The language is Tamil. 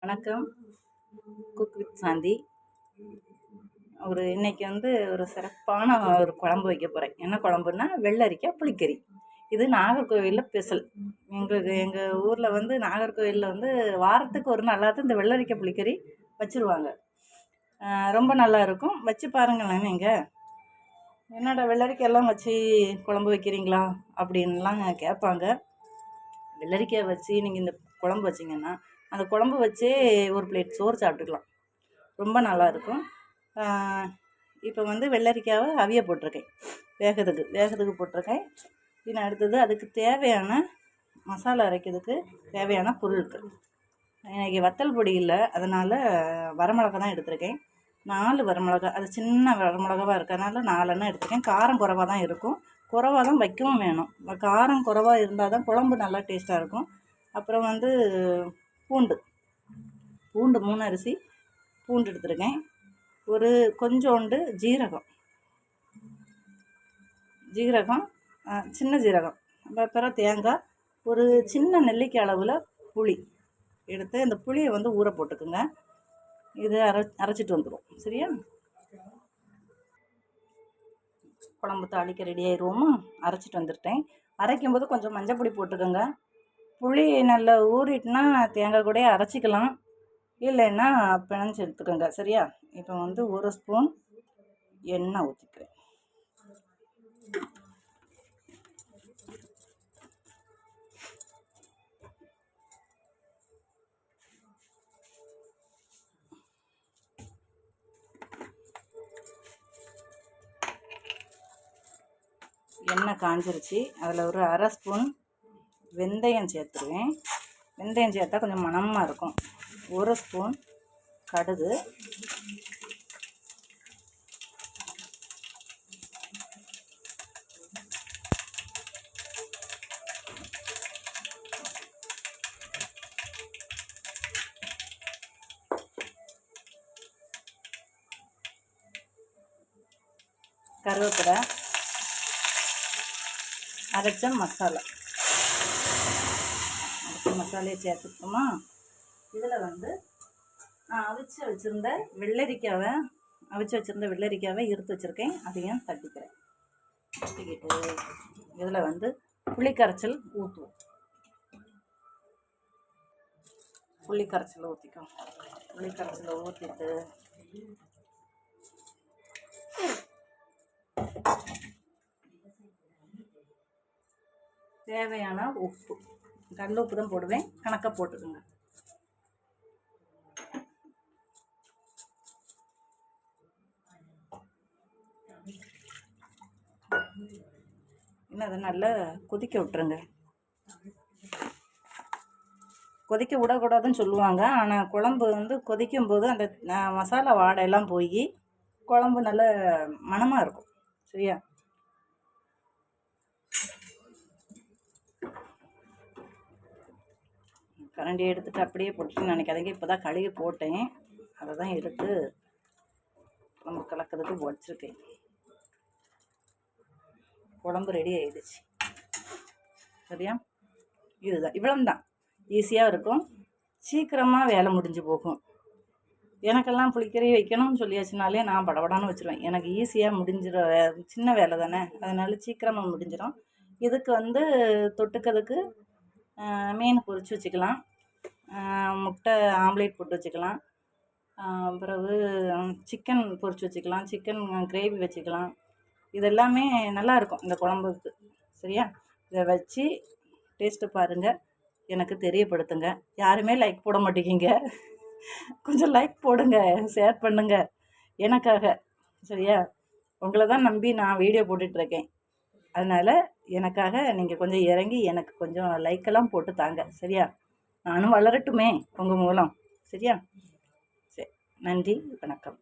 வணக்கம். குக் வித் சாந்தி. இன்னைக்கு ஒரு சிறப்பான ஒரு குழம்பு வைக்க போகிறேன். என்ன குழம்புன்னா வெள்ளரிக்காய் புளிக்கறி. இது நாகர்கோவிலில் ஸ்பெஷல். எங்கள் ஊரில் நாகர்கோவிலில் வாரத்துக்கு ஒரு நாளாவது இந்த வெள்ளரிக்காய் புளிக்கறி வச்சுருவாங்க. ரொம்ப நல்லா இருக்கும். வச்சு பாருங்களேன். நீங்கள் என்னடா வெள்ளரிக்காய் எல்லாம் வச்சு குழம்பு வைக்கிறீங்களா அப்படின்லாம் கேட்பாங்க. வெள்ளரிக்காய் வச்சு நீங்கள் இந்த குழம்பு வச்சிங்கன்னா அந்த குழம்பு வச்சே ஒரு பிளேட் சோறு சாப்பிட்டுக்கலாம். ரொம்ப நல்லாயிருக்கும். இப்போ வெள்ளரிக்காவை அவிய போட்டிருக்கேன். வேகத்துக்கு போட்டிருக்கேன். இன்னும் அடுத்தது அதுக்கு தேவையான மசாலா அரைக்கிறதுக்கு தேவையான பொருட்கள். இன்றைக்கி வத்தல் பொடி இல்லை, அதனால் வரமிளகா தான் எடுத்திருக்கேன். 4 வரமிளகா. அது சின்ன வரமிளகாவாக இருக்கிறதுனால 4 எடுத்திருக்கேன். காரம் குறைவாக தான் இருக்கும். குறைவாக தான் வைக்கவும் வேணும். காரம் குறைவாக இருந்தால் தான் குழம்பு நல்லா டேஸ்ட்டாக இருக்கும். அப்புறம் பூண்டு 3 அரிசி பூண்டு எடுத்துருக்கேன். ஒரு கொஞ்சோண்டு ஜீரகம் சின்ன ஜீரகம். அப்புறம் தேங்காய், ஒரு சின்ன நெல்லிக்காய் அளவில் புளி எடுத்து இந்த புளியை ஊற போட்டுக்குங்க. இது அரைச்சிட்டு வந்துடும். சரியா? குழம்பு தாளிக்க ரெடி ஆயிடுவோமா? அரைச்சிட்டு வந்துட்டேன். அரைக்கும்போது கொஞ்சம் மஞ்சள் பொடி போட்டுக்கோங்க. புளி நல்லா ஊறிட்டுனா தேங்காய் கூட அரைச்சிக்கலாம், இல்லைன்னா பிணைஞ்சி எடுத்துக்கோங்க. சரியா? இப்போ 1 ஸ்பூன் எண்ணெய் ஊற்றிக்கிறேன். எண்ணெய் காஞ்சிருச்சு. அதில் ஒரு 1/2 ஸ்பூன் வெந்தயம் சேர்த்துருவேன். வெந்தயம் சேர்த்தா கொஞ்சம் மணமாக இருக்கும். 1 ஸ்பூன் கடுகு, கருவேப்பிலை, அரைச்ச மசாலையை சேர்த்துக்கோமா. இதில் நான் அவிச்சு வச்சுருந்த வெள்ளரிக்காவை இருத்து வச்சுருக்கேன். அதையும் தட்டிக்கிறேன். தட்டிக்கிட்டு இதில் புளிக்கரைச்சல் ஊற்றுவோம். புளிக்கரைச்சல் ஊற்றிக்கும். புளிக்கரைச்சலை ஊற்றிட்டு தேவையான உப்பு, கல் உப்பு தான் போடுவேன், கணக்காக போட்டுக்கோங்க. இன்னும் அதை நல்லா கொதிக்க விட்டுருங்க. கொதிக்க விடக்கூடாதுன்னு சொல்லுவாங்க. ஆனால் குழம்பு கொதிக்கும் போது அந்த மசாலா வாடையெல்லாம் போய் குழம்பு நல்ல மணமாக இருக்கும். சரியா? கரண்டி எடுத்துகிட்டு அப்படியே போட்டுன்னு நினைக்காதீங்க. இப்போ தான் கழுவி போட்டேன். அதை தான் எடுத்து குழம்பு கலக்கிறதுக்கு வச்சுருக்கேன். குழம்பு ரெடி ஆகிடுச்சு. சரியா? இதுதான், இவ்வளவுதான். ஈஸியாக இருக்கும். சீக்கிரமாக வேலை முடிஞ்சு போகும். எனக்கெல்லாம் புளிக்கறி வைக்கணும்னு சொல்லியாச்சுனாலே நான் படபடான்னு வச்சுருவேன். எனக்கு ஈஸியாக முடிஞ்சிட சின்ன வேலை தானே, அதனால் சீக்கிரமாக முடிஞ்சிடும். இதுக்கு தொட்டுக்கிறதுக்கு மீன் பொரிச்சு வச்சுக்கலாம், முட்டை ஆம்லேட் போட்டு வச்சுக்கலாம், பிறகு சிக்கன் பொரிச்சு வச்சுக்கலாம், சிக்கன் கிரேவி வச்சுக்கலாம். இதெல்லாமே நல்லாயிருக்கும் இந்த குழம்புக்கு. சரியா? இதை வச்சு டேஸ்ட்டு பாருங்கள், எனக்கு தெரியப்படுத்துங்க. யாருமே லைக் போட மாட்டேங்கிங்க. கொஞ்சம் லைக் போடுங்க, ஷேர் பண்ணுங்க எனக்காக. சரியா? உங்களை தான் நம்பி நான் வீடியோ போட்டுட்ருக்கேன். அதனால் எனக்காக நீங்கள் கொஞ்சம் இறங்கி எனக்கு கொஞ்சம் லைக்கெல்லாம் போட்டு தாங்க. சரியா? நானும் வளரட்டுமே உங்கள் மூலம். சரியா? சரி, நன்றி, வணக்கம்.